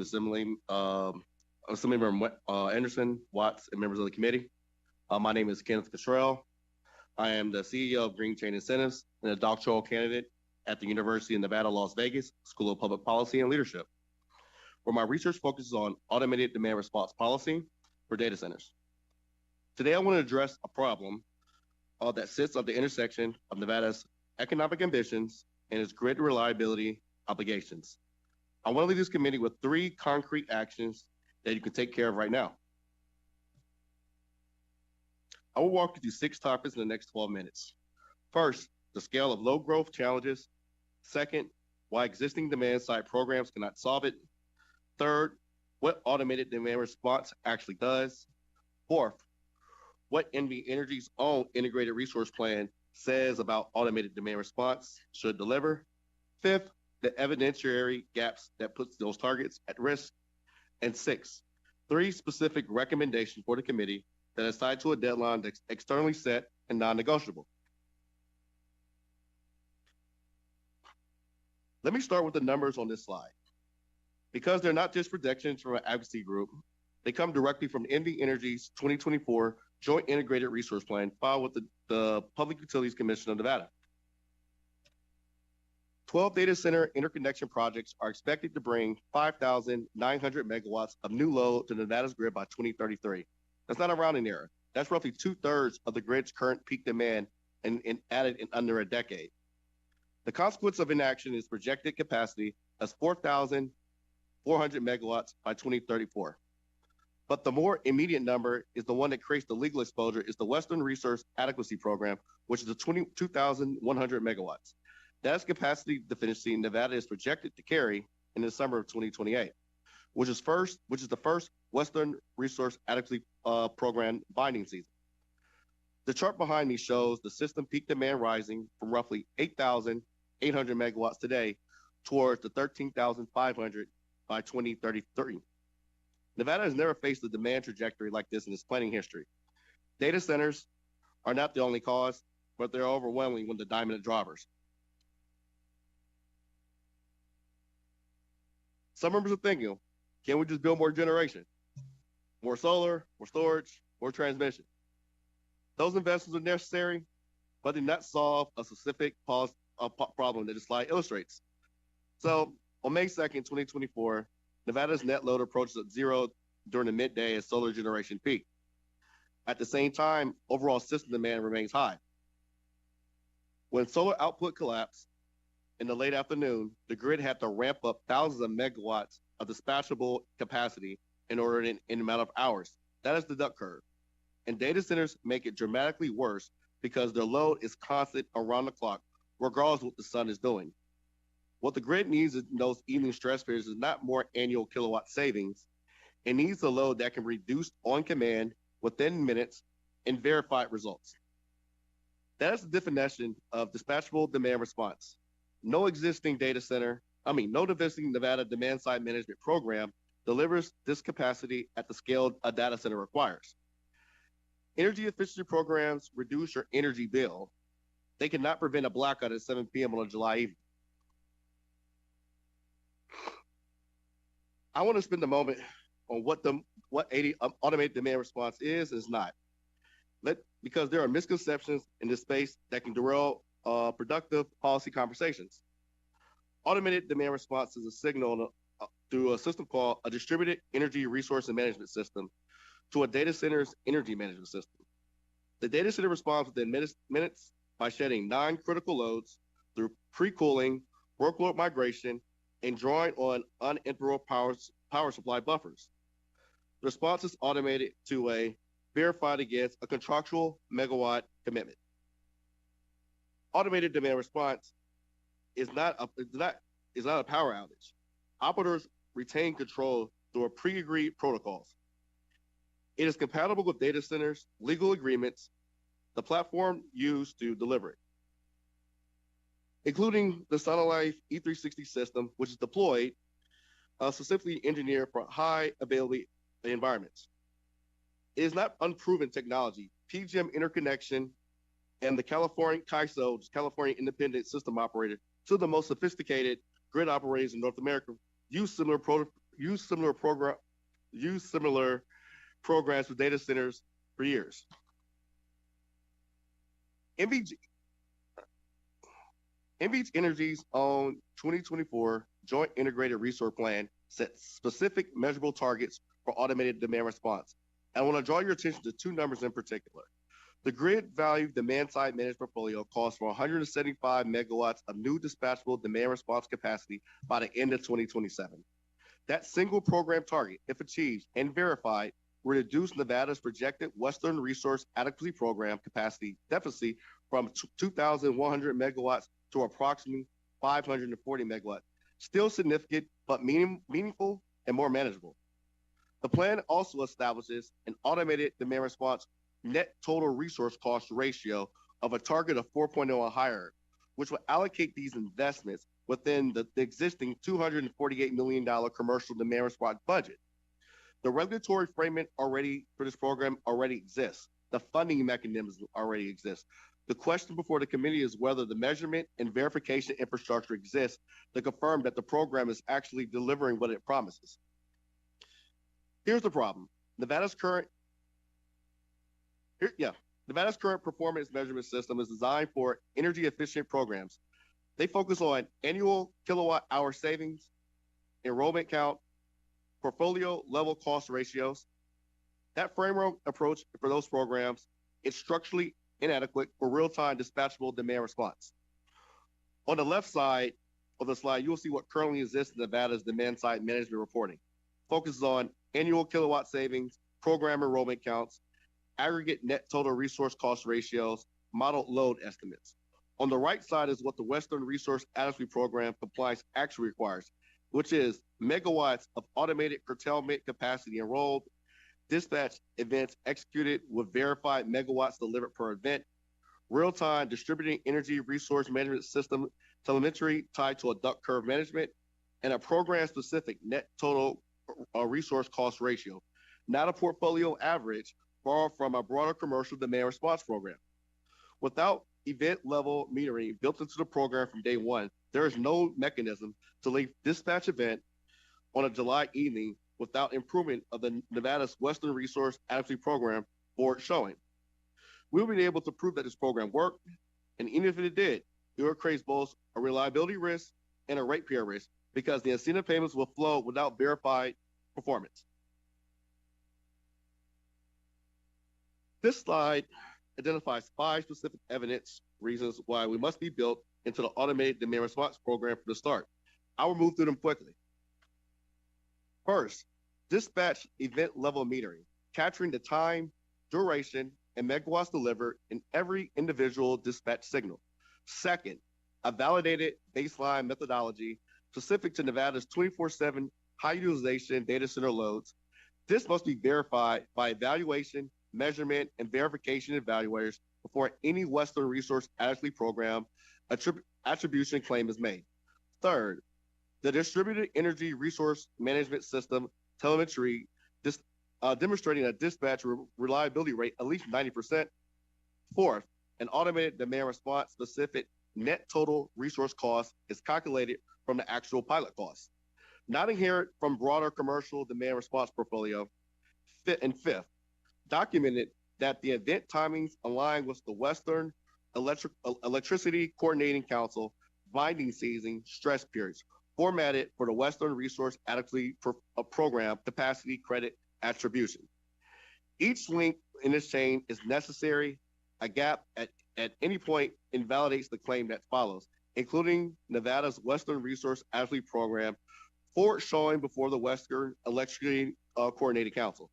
Assemblymember Anderson, Watts, and members of the committee. My name is Kenneth Cottrell. I am the CEO of Green Chain Incentives and a doctoral candidate at the University of Nevada, Las Vegas School of Public Policy and Leadership, where my research focuses on automated demand response policy for data centers. Today, I want to address a problem that sits at the intersection of Nevada's economic ambitions and its grid reliability obligations. I want to leave this committee with 3 concrete actions that you can take care of right now. I will walk you through 6 topics in the next 12 minutes. First, the scale of low growth challenges. Second, why existing demand side programs cannot solve it. Third, what automated demand response actually does. Fourth, what NV Energy's own integrated resource plan says about automated demand response should deliver. Fifth, the evidentiary gaps that puts those targets at risk. And 6, 3 specific recommendations for the committee that is tied to a deadline that's externally set and non-negotiable. Let me start with the numbers on this slide. Because they're not just projections from an advocacy group, they come directly from NV Energy's 2024 Joint Integrated Resource Plan filed with the Public Utilities Commission of Nevada. 12 data center interconnection projects are expected to bring 5,900 megawatts of new load to Nevada's grid by 2033. That's not a rounding error. That's roughly 2/3 of the grid's current peak demand and added in under a decade. The consequence of inaction is projected capacity as 4,400 megawatts by 2034. But the more immediate number is the one that creates the legal exposure is the Western Resource Adequacy Program, which is the 22,100 megawatts. That's capacity deficiency Nevada is projected to carry in the summer of 2028, which is the first Western Resource Adequacy Program binding season. The chart behind me shows the system peak demand rising from roughly 8,800 megawatts today towards the 13,500 by 2033. Nevada has never faced a demand trajectory like this in its planning history. Data centers are not the only cause, but they're overwhelming when the diamond of drivers. Some members are thinking, can we just build more generation? More solar, more storage, more transmission. Those investments are necessary, but they do not solve a specific problem that this slide illustrates. So on May 2nd, 2024, Nevada's net load approaches at 0 during the midday as solar generation peak. At the same time, overall system demand remains high. When solar output collapsed in the late afternoon, the grid had to ramp up thousands of megawatts of dispatchable capacity in order in an amount of hours. That is the duck curve. And data centers make it dramatically worse because their load is constant around the clock, regardless of what the sun is doing. What the grid needs in those evening stress periods is not more annual kilowatt savings. It needs a load that can be reduced on command within minutes and verified results. That is the definition of dispatchable demand response. No existing Nevada demand side management program delivers this capacity at the scale a data center requires. Energy efficiency programs reduce your energy bill. They cannot prevent a blackout at 7 p.m. on a July evening. I want to spend a moment on what automated demand response is and is not. Because there are misconceptions in this space that can derail productive policy conversations. Automated demand response is a signal through a system called a distributed energy resource and management system to a data center's energy management system. The data center responds within minutes by shedding non-critical loads through pre-cooling, workload migration, and drawing on uninterruptible power supply buffers. The response is automated to a verified against a contractual megawatt commitment. Automated demand response is not a power outage. Operators retain control through a pre-agreed protocols. It is compatible with data centers, legal agreements, the platform used to deliver it, including the SunLife E360 system, which is deployed specifically engineered for high availability environments. It is not unproven technology. PGM interconnection and the California CAISO, California Independent System Operator, two of the most sophisticated grid operators in North America, use similar used similar program used similar programs for data centers for years. NVG, NVG Energy's own 2024 Joint Integrated Resource Plan sets specific measurable targets for automated demand response. I want to draw your attention to two numbers in particular. The grid value demand side managed portfolio calls for 175 megawatts of new dispatchable demand response capacity by the end of 2027. That single program target, if achieved and verified, will reduce Nevada's projected Western Resource Adequacy Program capacity deficit from 2,100 megawatts to approximately 540 megawatts. Still significant, but meaningful and more manageable. The plan also establishes an automated demand response net total resource cost ratio of a target of 4.0 or higher, which will allocate these investments within the existing $248 million commercial demand response budget. The regulatory framework already for this program already exists. The funding mechanisms already exist. The question before the committee is whether the measurement and verification infrastructure exists to confirm that the program is actually delivering what it promises. Here's the problem. Nevada's current performance measurement system is designed for energy efficient programs. They focus on annual kilowatt hour savings, enrollment count, portfolio level cost ratios. That framework approach for those programs is structurally inadequate for real-time dispatchable demand response. On the left side of the slide, you will see what currently exists in Nevada's demand side management reporting. Focuses on annual kilowatt savings, program enrollment counts, aggregate net total resource cost ratios, model load estimates. On the right side is what the Western Resource Adequacy Program compliance actually requires, which is megawatts of automated curtailment capacity enrolled, dispatch events executed with verified megawatts delivered per event, real-time distributed energy resource management system telemetry tied to a duct curve management, and a program-specific net total resource cost ratio, not a portfolio average borrowed from a broader commercial demand response program. Without event-level metering built into the program from day one, there is no mechanism to leave dispatch event on a July evening without improvement of the Nevada's Western Resource Adequacy Program for showing. We'll be able to prove that this program worked, and even if it did, it will create both a reliability risk and a ratepayer risk because the incentive payments will flow without verified performance. This slide identifies 5 specific evidence reasons why we must be built into the automated demand response program from the start. I will move through them quickly. First, dispatch event level metering, capturing the time, duration, and megawatts delivered in every individual dispatch signal. Second, a validated baseline methodology specific to Nevada's 24/7 high utilization data center loads. This must be verified by evaluation, measurement, and verification evaluators before any Western Resource Adequacy Program attribution claim is made. Third, the distributed energy resource management system telemetry demonstrating a dispatch reliability rate at least 90%. Fourth, an automated demand response specific net total resource cost is calculated from the actual pilot cost, not inherent from broader commercial demand response portfolio. And fifth, documented that the event timings align with the Western Electricity Coordinating Council binding season stress periods, formatted for the Western Resource Adequacy Program capacity credit attribution. Each link in this chain is necessary. A gap at any point invalidates the claim that follows, including Nevada's Western Resource Adequacy Program for showing before the Western Electricity Coordinating Council.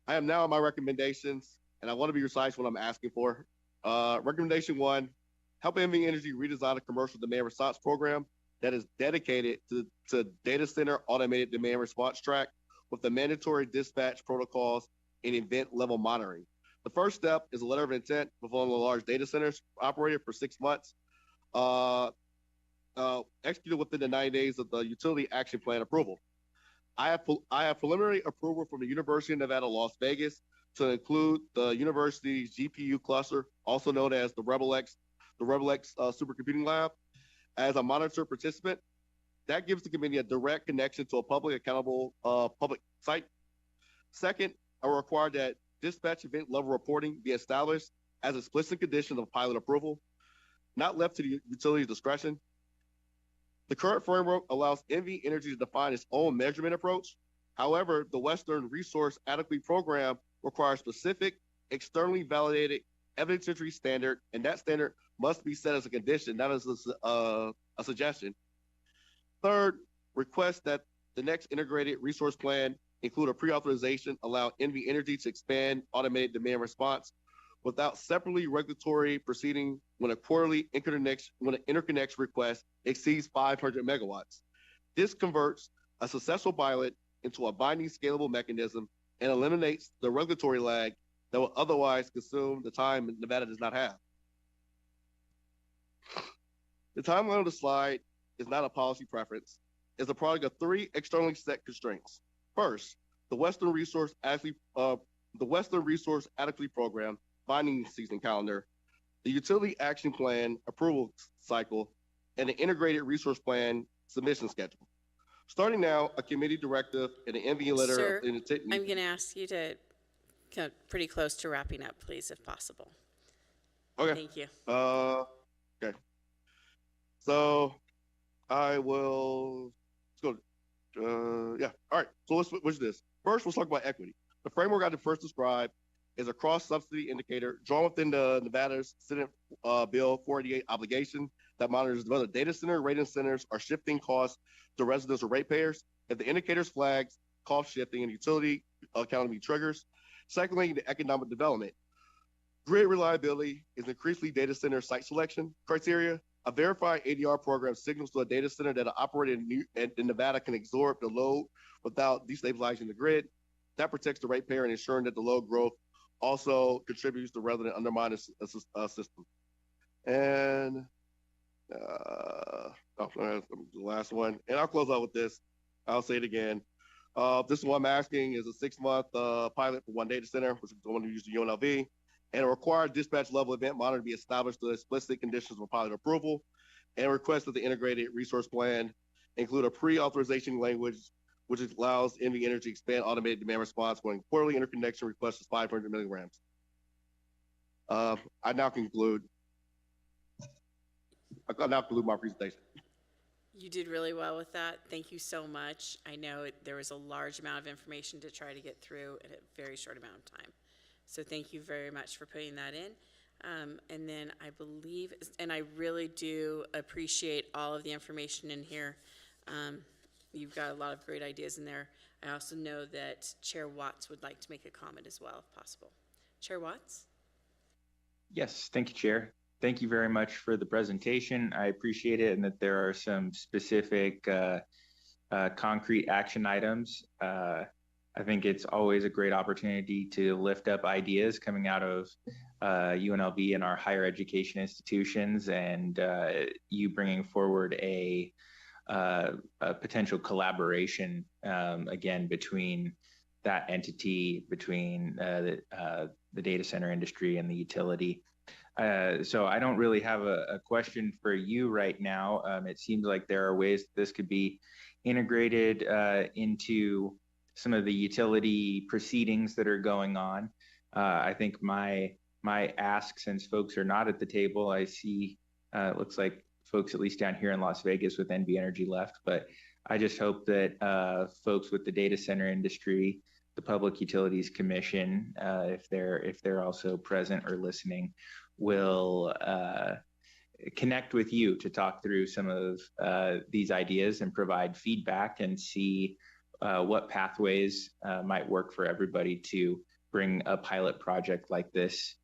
I am now on my recommendations, and I want to be precise what I'm asking for. Recommendation 1, help NV Energy redesign a commercial demand response program that is dedicated to data center automated demand response track with the mandatory dispatch protocols and event level monitoring. The first step is a letter of intent with one of the large data centers operated for 6 months, executed within the 90 days of the utility action plan approval. I have preliminary approval from the University of Nevada, Las Vegas, to include the university's GPU cluster, also known as the Rebel X supercomputing lab, as a monitor participant. That gives the committee a direct connection to a public accountable public site. Second, I will require that dispatch event level reporting be established as an explicit condition of pilot approval, not left to the utility's discretion. The current framework allows NV Energy to define its own measurement approach. However, the Western Resource Adequacy Program requires specific, externally validated evidentiary standard, and that standard must be set as a condition, not as a suggestion. Third, request that the next integrated resource plan include a pre-authorization, allow NV Energy to expand automated demand response without separately regulatory proceeding when an interconnection request exceeds 500 megawatts. This converts a successful pilot into a binding scalable mechanism and eliminates the regulatory lag that will otherwise consume the time Nevada does not have. The timeline of the slide is not a policy preference. It's a product of three externally set constraints. First, the Western Resource Adequacy Program binding season calendar, the Utility Action Plan approval cycle, and the Integrated Resource Plan submission schedule. Starting now, a committee directive and an NV letter. Sir, I'm going to ask you to come pretty close to wrapping up, please, if possible. Okay. Thank you. Okay. So I will, let's go. Yeah. All right. So let's switch this. First, let's talk about equity. The framework I first described is a cross-subsidy indicator drawn within the Nevada's Senate Bill 488 obligation that monitors whether data center rating centers are shifting costs to residents or ratepayers. If the indicators flags cost shifting and utility accountability triggers. Secondly, the economic development. Grid reliability is increasingly data center site selection criteria. A verified ADR program signals to a data center that an operator in Nevada can absorb the load without destabilizing the grid. That protects the ratepayer and ensuring that the load growth also contributes to rather than undermine the system. And the last one, and I'll close out with this. I'll say it again. This is what I'm asking is a 6-month pilot for one data center, which is the one who used the UNLV, and a required dispatch level event monitor to be established to explicit conditions for pilot approval, and request that the integrated resource plan include a pre-authorization language which allows NV Energy to expand automated demand response when quarterly interconnection request is 500 milligrams. I now conclude my presentation. You did really well with that. Thank you so much. I know there was a large amount of information to try to get through in a very short amount of time. So thank you very much for putting that in. And then I believe, and I really do appreciate all of the information in here. You've got a lot of great ideas in there. I also know that Chair Watts would like to make a comment as well, if possible. Chair Watts? Yes, thank you, Chair. Thank you very much for the presentation. I appreciate it, and that there are some specific concrete action items. I think it's always a great opportunity to lift up ideas coming out of UNLV and our higher education institutions, and you bringing forward a potential collaboration again between that entity, between the data center industry and the utility. So I don't really have a question for you right now. It seems like there are ways this could be integrated into some of the utility proceedings that are going on. I think my ask, since folks are not at the table, I see it looks like folks at least down here in Las Vegas with NV Energy left, but I just hope that folks with the data center industry, the Public Utilities Commission, if they're also present or listening, will connect with you to talk through some of these ideas and provide feedback and see what pathways might work for everybody to bring a pilot project like this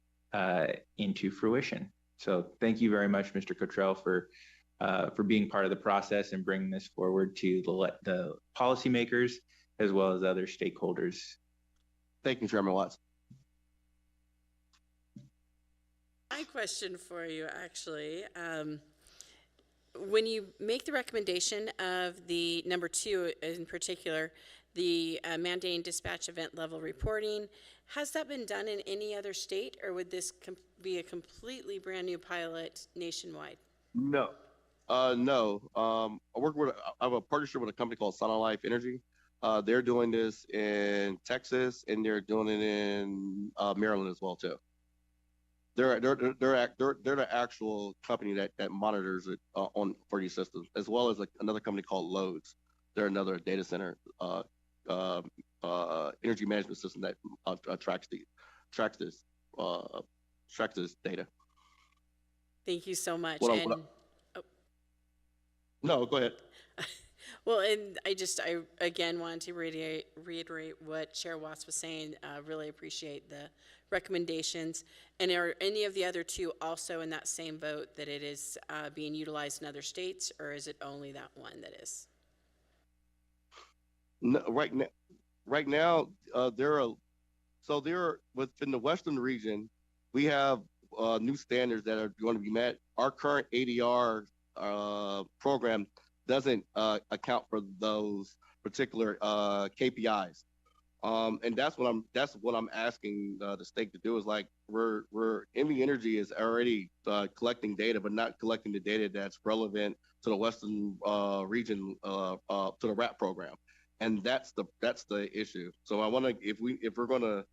into fruition. So thank you very much, Mr. Cottrell, for being part of the process and bringing this forward to the policymakers as well as other stakeholders. Thank you, Chairman Watts. My question for you, actually, when you make the recommendation of the number 2 in particular, the mandating dispatch event level reporting, has that been done in any other state, or would this be a completely brand new pilot nationwide? No. No. I have a partnership with a company called Life Energy. They're doing this in Texas and they're doing it in Maryland as well too. They're the actual company that monitors it on for these systems, as well as like another company called Loads. They're another data center energy management system that tracks tracks this uh, tracks this data. Thank you so much. What I, And no, go ahead. well, and I again wanted to reiterate what Chair Watts was saying. Really appreciate the recommendations. And are any of the other two also in that same boat that it is being utilized in other states, or is it only that one that is? No, right now, there are within the Western region, we have new standards that are going to be met. Our current ADR program doesn't account for those particular KPIs. And that's what I'm asking the state to do is like we're ME Energy is already collecting data, but not collecting the data that's relevant to the Western region to the RAP program, and that's the issue. So I want to if we're gonna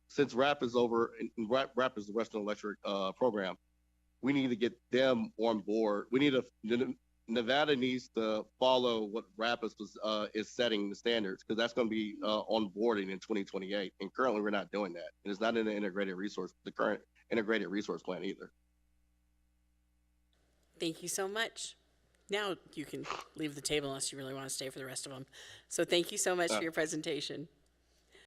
since RAP is over and RAP is the Western Electric program, we need to get them on board. Nevada needs to follow what RAPIS is setting the standards because that's going to be onboarding in 2028. And currently, we're not doing that. And it's not in the current integrated resource plan either. Thank you so much. Now you can leave the table unless you really want to stay for the rest of them. So thank you so much for your presentation.